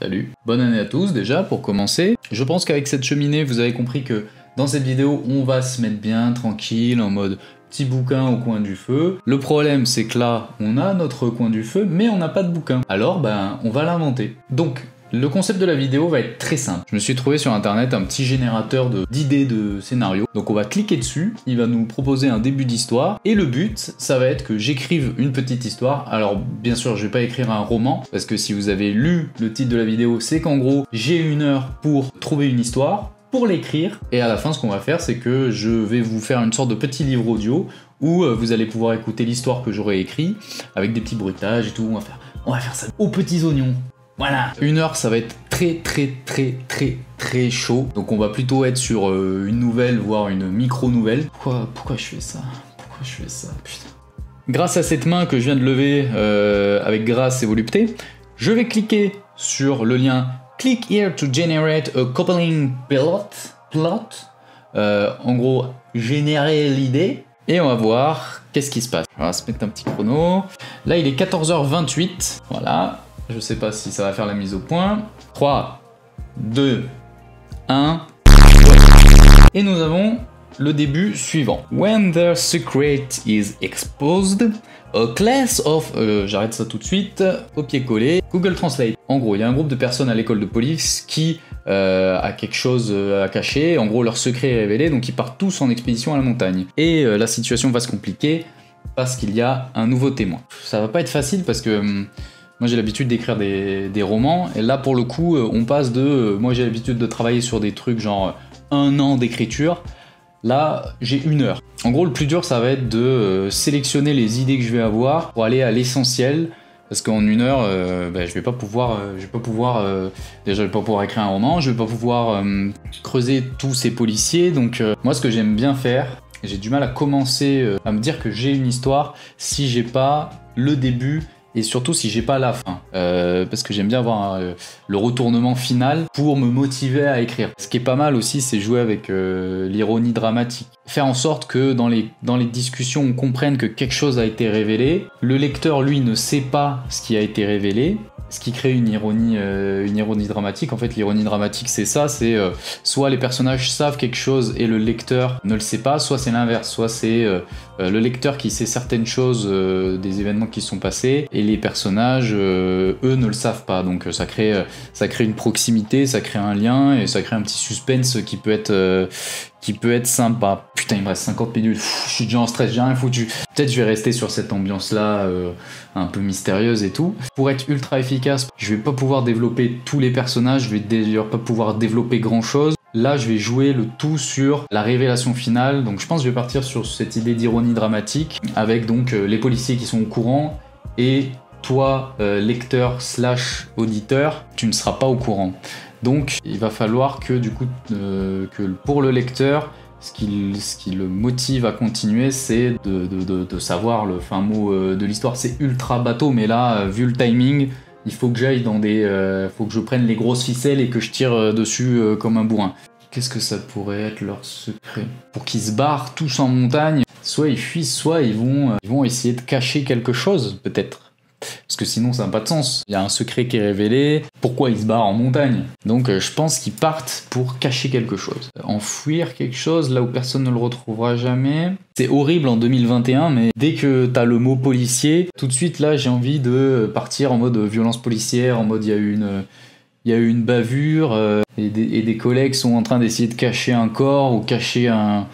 Salut. Bonne année à tous déjà pour commencer. Je pense qu'avec cette cheminée, vous avez compris que dans cette vidéo, on va se mettre bien tranquille en mode petit bouquin au coin du feu. Le problème, c'est que là, on a notre coin du feu, mais on n'a pas de bouquin. Alors, on va l'inventer. Donc, le concept de la vidéo va être très simple. Je me suis trouvé sur internet un petit générateur d'idées de scénarios. Donc on va cliquer dessus, il va nous proposer un début d'histoire. Et le but, ça va être que j'écrive une petite histoire. Alors bien sûr, je vais pas écrire un roman, parce que si vous avez lu le titre de la vidéo, c'est qu'en gros, j'ai 1 heure pour trouver une histoire, pour l'écrire. Et à la fin, ce qu'on va faire, c'est que je vais vous faire une sorte de petit livre audio où vous allez pouvoir écouter l'histoire que j'aurai écrit, avec des petits bruitages et tout. On va faire ça aux petits oignons. Voilà. 1 heure, ça va être très chaud. Donc on va plutôt être sur une nouvelle, voire une micro-nouvelle. Pourquoi je fais ça? Putain. Grâce à cette main que je viens de lever avec grâce et volupté, je vais cliquer sur le lien Click here to generate a coupling plot. En gros, générer l'idée. Et on va voir qu'est-ce qui se passe. On va se mettre un petit chrono. Là, il est 14h28. Voilà. Je sais pas si ça va faire la mise au point. 3, 2, 1. Et nous avons le début suivant. When their secret is exposed, a class of... j'arrête ça tout de suite. Copier-coller. Google Translate. En gros, il y a un groupe de personnes à l'école de police qui a quelque chose à cacher. En gros, leur secret est révélé, donc ils partent tous en expédition à la montagne. Et la situation va se compliquer parce qu'il y a un nouveau témoin. Ça va pas être facile parce que... moi j'ai l'habitude d'écrire des romans, et là pour le coup on passe de... moi j'ai l'habitude de travailler sur des trucs genre 1 an d'écriture, là j'ai 1 heure. En gros le plus dur ça va être de sélectionner les idées que je vais avoir pour aller à l'essentiel, parce qu'en 1 heure je vais pas pouvoir écrire un roman, je vais pas pouvoir creuser tous ces policiers, donc moi ce que j'aime bien faire, j'ai du mal à commencer à me dire que j'ai une histoire si j'ai pas le début, et surtout si j'ai pas la fin, parce que j'aime bien avoir le retournement final pour me motiver à écrire. Ce qui est pas mal aussi, c'est jouer avec l'ironie dramatique. Faire en sorte que dans les discussions, on comprenne que quelque chose a été révélé. Le lecteur, lui, ne sait pas ce qui a été révélé, ce qui crée une ironie dramatique. En fait, l'ironie dramatique, c'est ça, c'est soit les personnages savent quelque chose et le lecteur ne le sait pas, soit c'est l'inverse, soit c'est le lecteur qui sait certaines choses des événements qui sont passés, et les personnages, eux, ne le savent pas. Donc ça crée une proximité, ça crée un lien, et ça crée un petit suspense qui peut être sympa. Putain, il me reste 50 minutes, je suis déjà en stress, j'ai rien foutu. Peut-être je vais rester sur cette ambiance-là, un peu mystérieuse et tout. Pour être ultra efficace, je vais pas pouvoir développer tous les personnages, je vais d'ailleurs pas pouvoir développer grand-chose. Là, je vais jouer le tout sur la révélation finale, donc je pense que je vais partir sur cette idée d'ironie dramatique, avec donc les policiers qui sont au courant, et toi, lecteur / auditeur, tu ne seras pas au courant. Donc il va falloir que du coup, que pour le lecteur, ce qui le motive à continuer, c'est de savoir le fin mot de l'histoire. C'est ultra bateau, mais là, vu le timing, il faut que j'aille faut que je prenne les grosses ficelles et que je tire dessus comme un bourrin. Qu'est-ce que ça pourrait être leur secret? Pour qu'ils se barrent tous en montagne, soit ils fuient, soit ils vont essayer de cacher quelque chose, peut-être. Parce que sinon ça n'a pas de sens. Il y a un secret qui est révélé, pourquoi ils se barrent en montagne? Donc je pense qu'ils partent pour cacher quelque chose. Enfouir quelque chose là où personne ne le retrouvera jamais. C'est horrible en 2021, mais dès que t'as le mot policier, tout de suite là j'ai envie de partir en mode violence policière, en mode il y a eu une bavure, et des collègues sont en train d'essayer de cacher un corps ou cacher un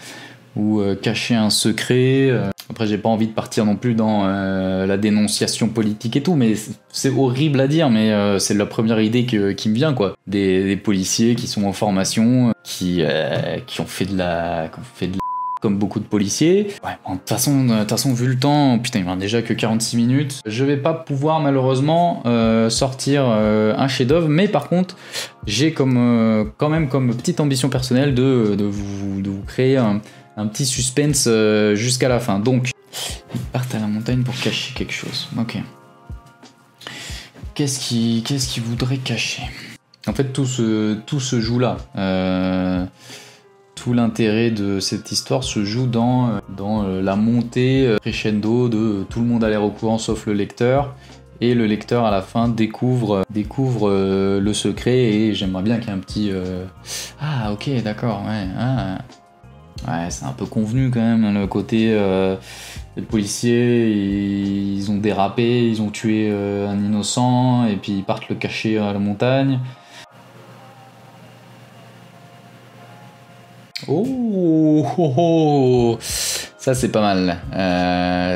secret. Après, j'ai pas envie de partir non plus dans la dénonciation politique et tout, mais c'est horrible à dire, mais c'est la première idée qui me vient, quoi. Des policiers qui sont en formation, qui ont fait de la comme beaucoup de policiers. Ouais, bon, de toute façon, vu le temps, putain, il me reste déjà que 46 minutes. Je vais pas pouvoir malheureusement sortir un chef-d'œuvre, mais par contre, j'ai quand même comme petite ambition personnelle de vous créer un petit suspense jusqu'à la fin. Donc, ils partent à la montagne pour cacher quelque chose. Ok. Qu'est-ce qu'ils voudraient cacher? En fait, tout se joue là. Tout l'intérêt de cette histoire se joue dans la montée crescendo de tout le monde a l'air au courant sauf le lecteur. et le lecteur à la fin découvre le secret, et j'aimerais bien qu'il y ait un petit... Ah ok, d'accord, ouais. Ah. Ouais, c'est un peu convenu quand même, le côté... les policiers, ils ont dérapé, ils ont tué un innocent, et puis ils partent le cacher à la montagne. Oh, oh, oh. Ça c'est pas mal.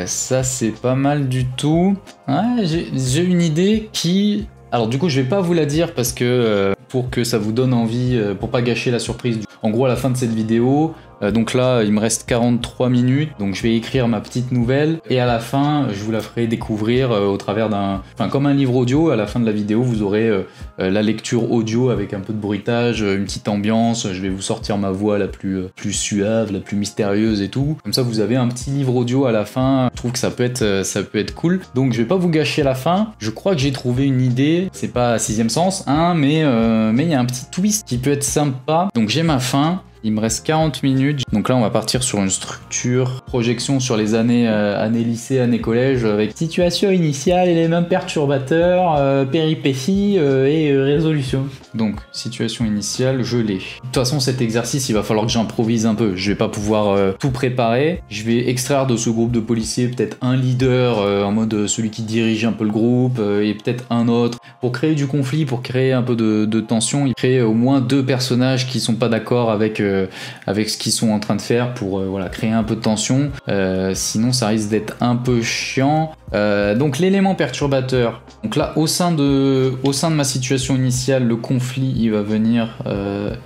Ça c'est pas mal du tout. Ouais, j'ai une idée qui... Alors du coup je vais pas vous la dire parce que pour que ça vous donne envie, pour pas gâcher la surprise. En gros à la fin de cette vidéo, donc là il me reste 43 minutes, donc je vais écrire ma petite nouvelle et à la fin je vous la ferai découvrir au travers d'un... Enfin comme un livre audio, à la fin de la vidéo vous aurez la lecture audio avec un peu de bruitage, une petite ambiance, je vais vous sortir ma voix la plus suave, la plus mystérieuse et tout. Comme ça vous avez un petit livre audio à la fin, je trouve que ça peut être cool. Donc je vais pas vous gâcher la fin, je crois que j'ai trouvé une idée, c'est pas Sixième Sens, hein, mais il y a un petit twist qui peut être sympa. Donc j'ai ma fin. Il me reste 40 minutes, donc là on va partir sur une structure, projection sur les années lycée, années collège, avec situation initiale, éléments perturbateurs, péripéties et résolution. Donc situation initiale, je l'ai. De toute façon cet exercice il va falloir que j'improvise un peu, je vais pas pouvoir tout préparer. Je vais extraire de ce groupe de policiers peut-être un leader en mode celui qui dirige un peu le groupe et peut-être un autre. Pour créer du conflit, pour créer un peu de tension, il crée au moins 2 personnages qui sont pas d'accord avec ce qu'ils sont en train de faire pour voilà, créer un peu de tension, sinon ça risque d'être un peu chiant. Donc l'élément perturbateur, donc là au sein de ma situation initiale, le conflit il va venir,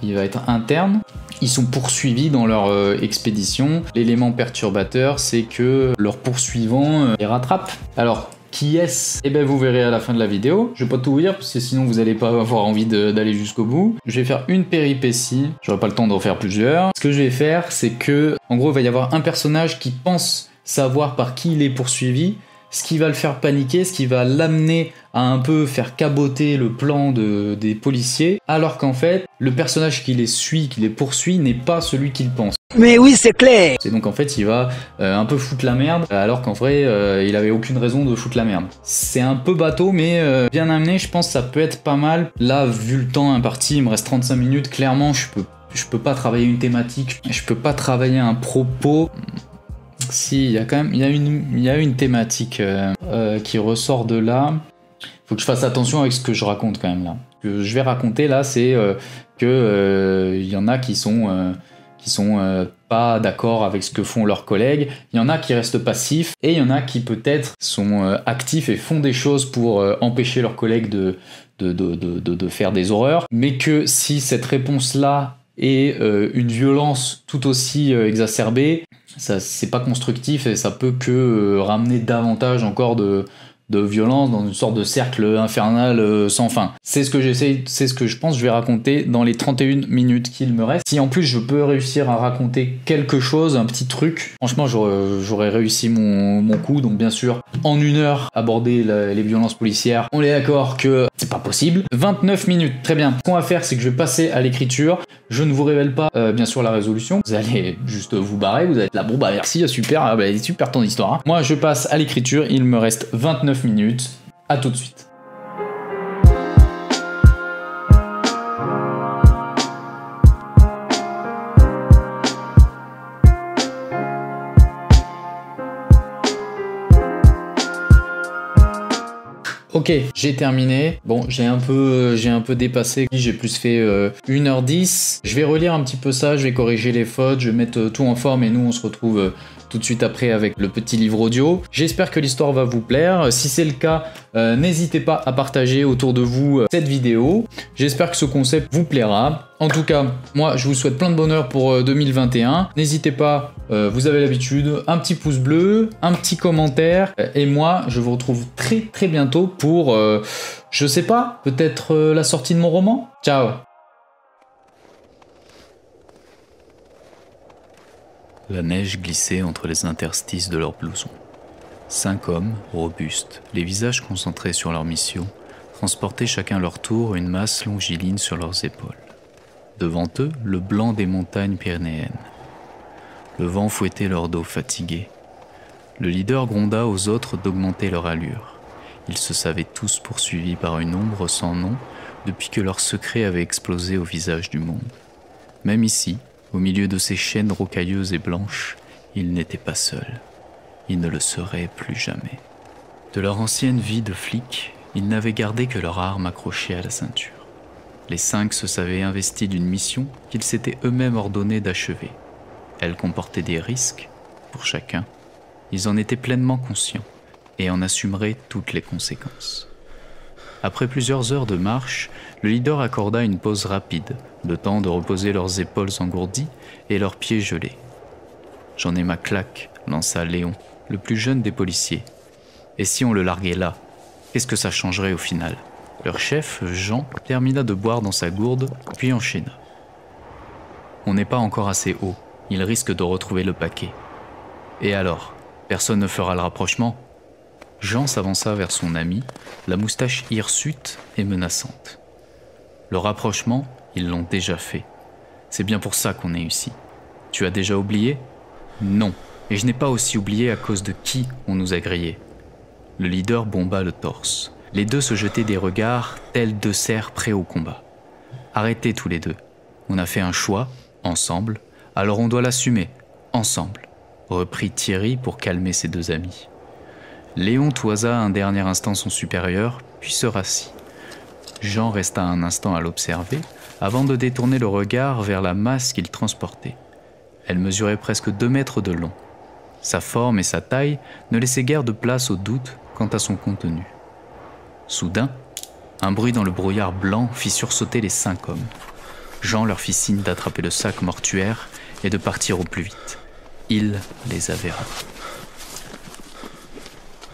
il va être interne. Ils sont poursuivis dans leur expédition. L'élément perturbateur c'est que leur poursuivant les rattrape. Alors qui est-ce? Eh ben vous verrez à la fin de la vidéo. Je vais pas tout vous dire parce que sinon vous allez pas avoir envie d'aller jusqu'au bout. Je vais faire une péripétie. J'aurai pas le temps d'en faire plusieurs. Ce que je vais faire, c'est que, en gros, il va y avoir un personnage qui pense savoir par qui il est poursuivi, ce qui va le faire paniquer, ce qui va l'amener à un peu faire caboter le plan des policiers, alors qu'en fait, le personnage qui les poursuit n'est pas celui qu'il pense. Mais oui, c'est clair. Et donc en fait, il va un peu foutre la merde, alors qu'en vrai, il avait aucune raison de foutre la merde. C'est un peu bateau, mais bien amené, je pense que ça peut être pas mal. Là, vu le temps imparti, il me reste 35 minutes, clairement, je peux pas travailler une thématique, je peux pas travailler un propos. Si, il y a quand même, il y a une thématique qui ressort de là. Faut que je fasse attention avec ce que je raconte quand même là. Ce que je vais raconter là, c'est que il y en a qui sont pas d'accord avec ce que font leurs collègues, il y en a qui restent passifs, et il y en a qui peut-être sont actifs et font des choses pour empêcher leurs collègues de faire des horreurs, mais que si cette réponse-là est une violence tout aussi exacerbée, ça c'est pas constructif et ça peut que ramener davantage encore de violence dans une sorte de cercle infernal sans fin. C'est ce que c'est ce que je pense que je vais raconter dans les 31 minutes qu'il me reste. Si en plus je peux réussir à raconter quelque chose, un petit truc, franchement j'aurais réussi mon coup. Donc bien sûr, en 1 heure, aborder les violences policières, on est d'accord que c'est pas possible. 29 minutes, très bien. Ce qu'on va faire, c'est que je vais passer à l'écriture. Je ne vous révèle pas bien sûr la résolution. Vous allez juste vous barrer, vous allez être là, bon bah merci, super, super ton histoire. Hein. Moi je passe à l'écriture, il me reste 29 minutes. À tout de suite. Ok, j'ai terminé. Bon, j'ai un peu dépassé. J'ai plus fait 1h10. Je vais relire un petit peu ça, je vais corriger les fautes, je vais mettre tout en forme et nous on se retrouve tout de suite après avec le petit livre audio. J'espère que l'histoire va vous plaire. Si c'est le cas, n'hésitez pas à partager autour de vous cette vidéo. J'espère que ce concept vous plaira. En tout cas, moi je vous souhaite plein de bonheur pour 2021. N'hésitez pas, vous avez l'habitude, un petit pouce bleu, un petit commentaire. Et moi, je vous retrouve très très bientôt pour, je sais pas, peut-être la sortie de mon roman. Ciao. La neige glissait entre les interstices de leurs blousons. 5 hommes, robustes, les visages concentrés sur leur mission, transportaient chacun leur tour une masse longiligne sur leurs épaules. Devant eux, le blanc des montagnes pyrénéennes. Le vent fouettait leur dos fatigué. Le leader gronda aux autres d'augmenter leur allure. Ils se savaient tous poursuivis par une ombre sans nom depuis que leur secret avait explosé au visage du monde. Même ici, au milieu de ces chaînes rocailleuses et blanches, ils n'étaient pas seuls. Ils ne le seraient plus jamais. De leur ancienne vie de flics, ils n'avaient gardé que leur arme accrochée à la ceinture. Les 5 se savaient investis d'une mission qu'ils s'étaient eux-mêmes ordonnés d'achever. Elle comportait des risques, pour chacun. Ils en étaient pleinement conscients et en assumeraient toutes les conséquences. Après plusieurs heures de marche, le leader accorda une pause rapide, le temps de reposer leurs épaules engourdies et leurs pieds gelés. « J'en ai ma claque », lança Léon, le plus jeune des policiers. « Et si on le larguait là, qu'est-ce que ça changerait au final ?» Leur chef, Jean, termina de boire dans sa gourde, puis enchaîna. « On n'est pas encore assez haut, il risque de retrouver le paquet. »« Et alors, personne ne fera le rapprochement ?» Jean s'avança vers son ami, la moustache hirsute et menaçante. « Le rapprochement, ils l'ont déjà fait. C'est bien pour ça qu'on est ici. Tu as déjà oublié ? Non, et je n'ai pas aussi oublié à cause de qui on nous a grillés. » Le leader bomba le torse. Les deux se jetaient des regards, tels 2 cerfs prêts au combat. « Arrêtez tous les deux. On a fait un choix, ensemble, alors on doit l'assumer, ensemble, » reprit Thierry pour calmer ses 2 amis. Léon toisa un dernier instant son supérieur, puis se rassit. Jean resta un instant à l'observer, avant de détourner le regard vers la masse qu'il transportait. Elle mesurait presque 2 mètres de long. Sa forme et sa taille ne laissaient guère de place au doute quant à son contenu. Soudain, un bruit dans le brouillard blanc fit sursauter les 5 hommes. Jean leur fit signe d'attraper le sac mortuaire et de partir au plus vite. Il les avait ratés.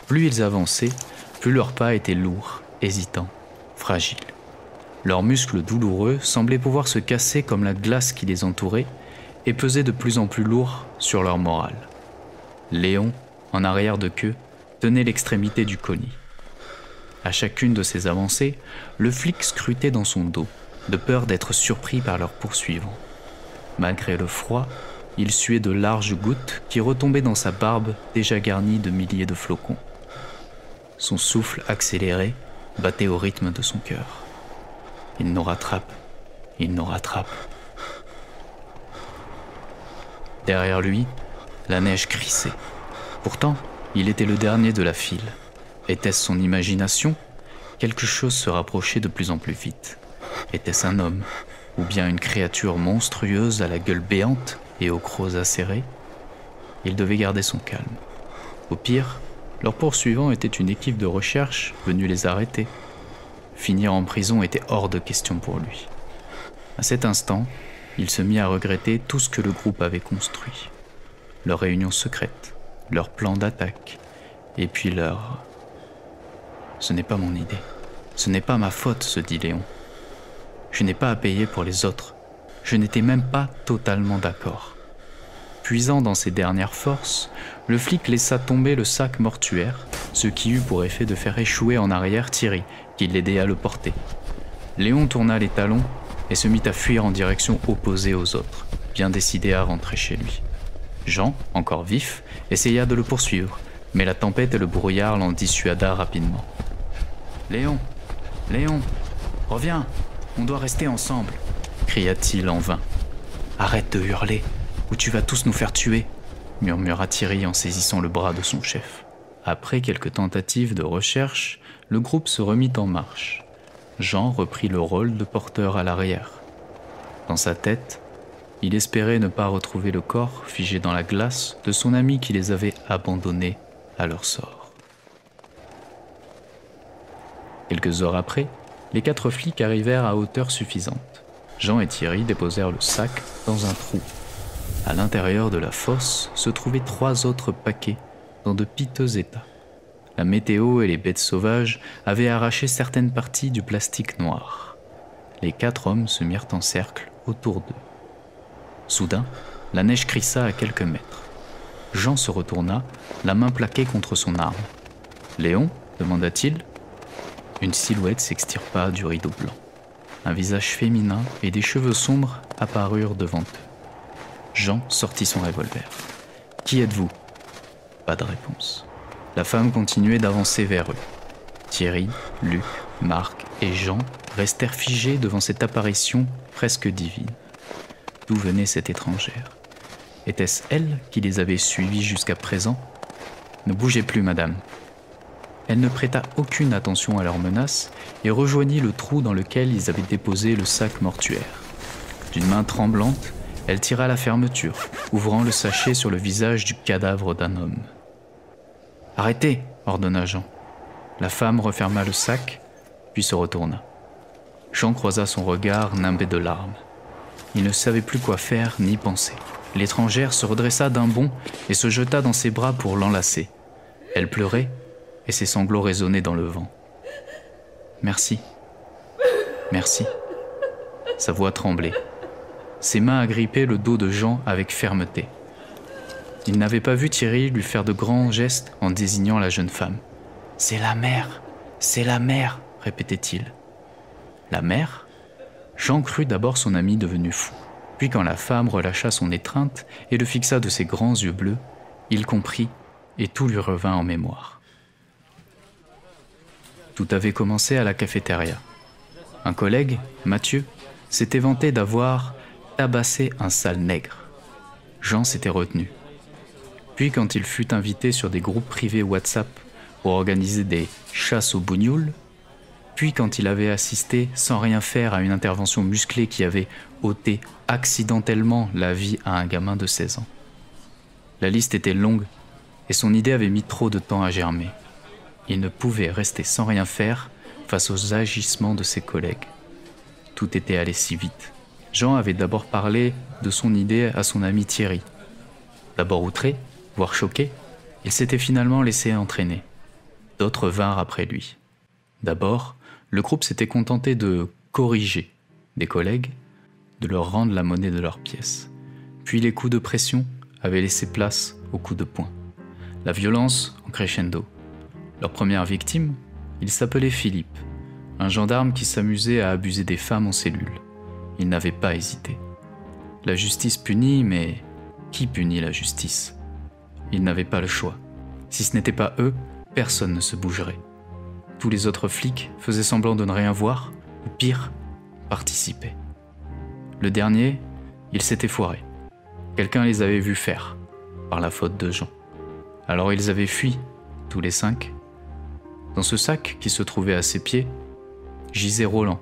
Plus ils avançaient, plus leurs pas étaient lourds, hésitants, fragiles. Leurs muscles douloureux semblaient pouvoir se casser comme la glace qui les entourait et peser de plus en plus lourd sur leur morale. Léon, en arrière de queue, tenait l'extrémité du colis. À chacune de ces avancées, le flic scrutait dans son dos, de peur d'être surpris par leurs poursuivants. Malgré le froid, il suait de larges gouttes qui retombaient dans sa barbe déjà garnie de milliers de flocons. Son souffle accéléré battait au rythme de son cœur. Il nous rattrape, il nous rattrape. Derrière lui, la neige crissait. Pourtant, il était le dernier de la file. Était-ce son imagination ? Quelque chose se rapprochait de plus en plus vite. Était-ce un homme ? Ou bien une créature monstrueuse à la gueule béante et aux crocs acérés ? Il devait garder son calme. Au pire, leur poursuivant était une équipe de recherche venue les arrêter. Finir en prison était hors de question pour lui. À cet instant, il se mit à regretter tout ce que le groupe avait construit. Leur réunion secrète, leur plan d'attaque, et puis leur... Ce n'est pas mon idée. Ce n'est pas ma faute, se dit Léon. Je n'ai pas à payer pour les autres. Je n'étais même pas totalement d'accord. Puisant dans ses dernières forces, le flic laissa tomber le sac mortuaire, ce qui eut pour effet de faire échouer en arrière Thierry, qui l'aidait à le porter. Léon tourna les talons et se mit à fuir en direction opposée aux autres, bien décidé à rentrer chez lui. Jean, encore vif, essaya de le poursuivre, mais la tempête et le brouillard l'en dissuada rapidement. « Léon, Léon, reviens, on doit rester ensemble !» cria-t-il en vain. « Arrête de hurler, ou tu vas tous nous faire tuer !» murmura Thierry en saisissant le bras de son chef. Après quelques tentatives de recherche, le groupe se remit en marche. Jean reprit le rôle de porteur à l'arrière. Dans sa tête, il espérait ne pas retrouver le corps figé dans la glace de son ami qui les avait abandonnés à leur sort. Quelques heures après, les 4 flics arrivèrent à hauteur suffisante. Jean et Thierry déposèrent le sac dans un trou. À l'intérieur de la fosse se trouvaient 3 autres paquets dans de piteux états. La météo et les bêtes sauvages avaient arraché certaines parties du plastique noir. Les 4 hommes se mirent en cercle autour d'eux. Soudain, la neige crissa à quelques mètres. Jean se retourna, la main plaquée contre son arme. « Léon ?» demanda-t-il. Une silhouette s'extirpa du rideau blanc. Un visage féminin et des cheveux sombres apparurent devant eux. Jean sortit son revolver. « Qui êtes-vous » Pas de réponse. La femme continuait d'avancer vers eux. Thierry, Luc, Marc et Jean restèrent figés devant cette apparition presque divine. D'où venait cette étrangère? Était-ce elle qui les avait suivis jusqu'à présent? Ne bougez plus, madame. Elle ne prêta aucune attention à leurs menaces et rejoignit le trou dans lequel ils avaient déposé le sac mortuaire. D'une main tremblante, elle tira la fermeture, ouvrant le sachet sur le visage du cadavre d'un homme. « Arrêtez !» ordonna Jean. La femme referma le sac, puis se retourna. Jean croisa son regard nimbé de larmes. Il ne savait plus quoi faire ni penser. L'étrangère se redressa d'un bond et se jeta dans ses bras pour l'enlacer. Elle pleurait et ses sanglots résonnaient dans le vent. « Merci, merci. » Sa voix tremblait. Ses mains agrippaient le dos de Jean avec fermeté. Il n'avait pas vu Thierry lui faire de grands gestes en désignant la jeune femme. « C'est la mère, c'est la mère !» répétait-il. La mère? Jean crut d'abord son ami devenu fou. Puis quand la femme relâcha son étreinte et le fixa de ses grands yeux bleus, il comprit et tout lui revint en mémoire. Tout avait commencé à la cafétéria. Un collègue, Mathieu, s'était vanté d'avoir tabassé un sale nègre. Jean s'était retenu. Puis quand il fut invité sur des groupes privés WhatsApp pour organiser des chasses aux bougnoules, puis quand il avait assisté sans rien faire à une intervention musclée qui avait ôté accidentellement la vie à un gamin de 16 ans. La liste était longue et son idée avait mis trop de temps à germer. Il ne pouvait rester sans rien faire face aux agissements de ses collègues. Tout était allé si vite. Jean avait d'abord parlé de son idée à son ami Thierry. D'abord outré, voire choqué, il s'était finalement laissé entraîner. D'autres vinrent après lui. D'abord, le groupe s'était contenté de corriger des collègues, de leur rendre la monnaie de leurs pièces. Puis les coups de pression avaient laissé place aux coups de poing. La violence en crescendo. Leur première victime, il s'appelait Philippe, un gendarme qui s'amusait à abuser des femmes en cellule. Il n'avait pas hésité. La justice punit, mais qui punit la justice? Ils n'avaient pas le choix. Si ce n'était pas eux, personne ne se bougerait. Tous les autres flics faisaient semblant de ne rien voir, ou pire, participaient. Le dernier, il s'était foiré. Quelqu'un les avait vus faire, par la faute de Jean. Alors ils avaient fui, tous les 5. Dans ce sac qui se trouvait à ses pieds, gisait Roland,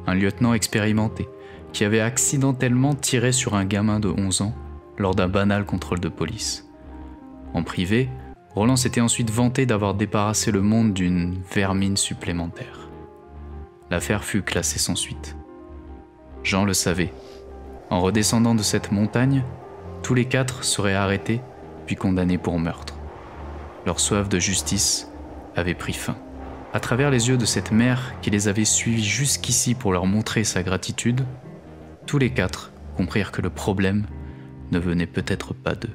un lieutenant expérimenté, qui avait accidentellement tiré sur un gamin de 11 ans lors d'un banal contrôle de police. En privé, Roland s'était ensuite vanté d'avoir débarrassé le monde d'une vermine supplémentaire. L'affaire fut classée sans suite. Jean le savait. En redescendant de cette montagne, tous les 4 seraient arrêtés puis condamnés pour meurtre. Leur soif de justice avait pris fin. À travers les yeux de cette mère qui les avait suivis jusqu'ici pour leur montrer sa gratitude, tous les 4 comprirent que le problème ne venait peut-être pas d'eux.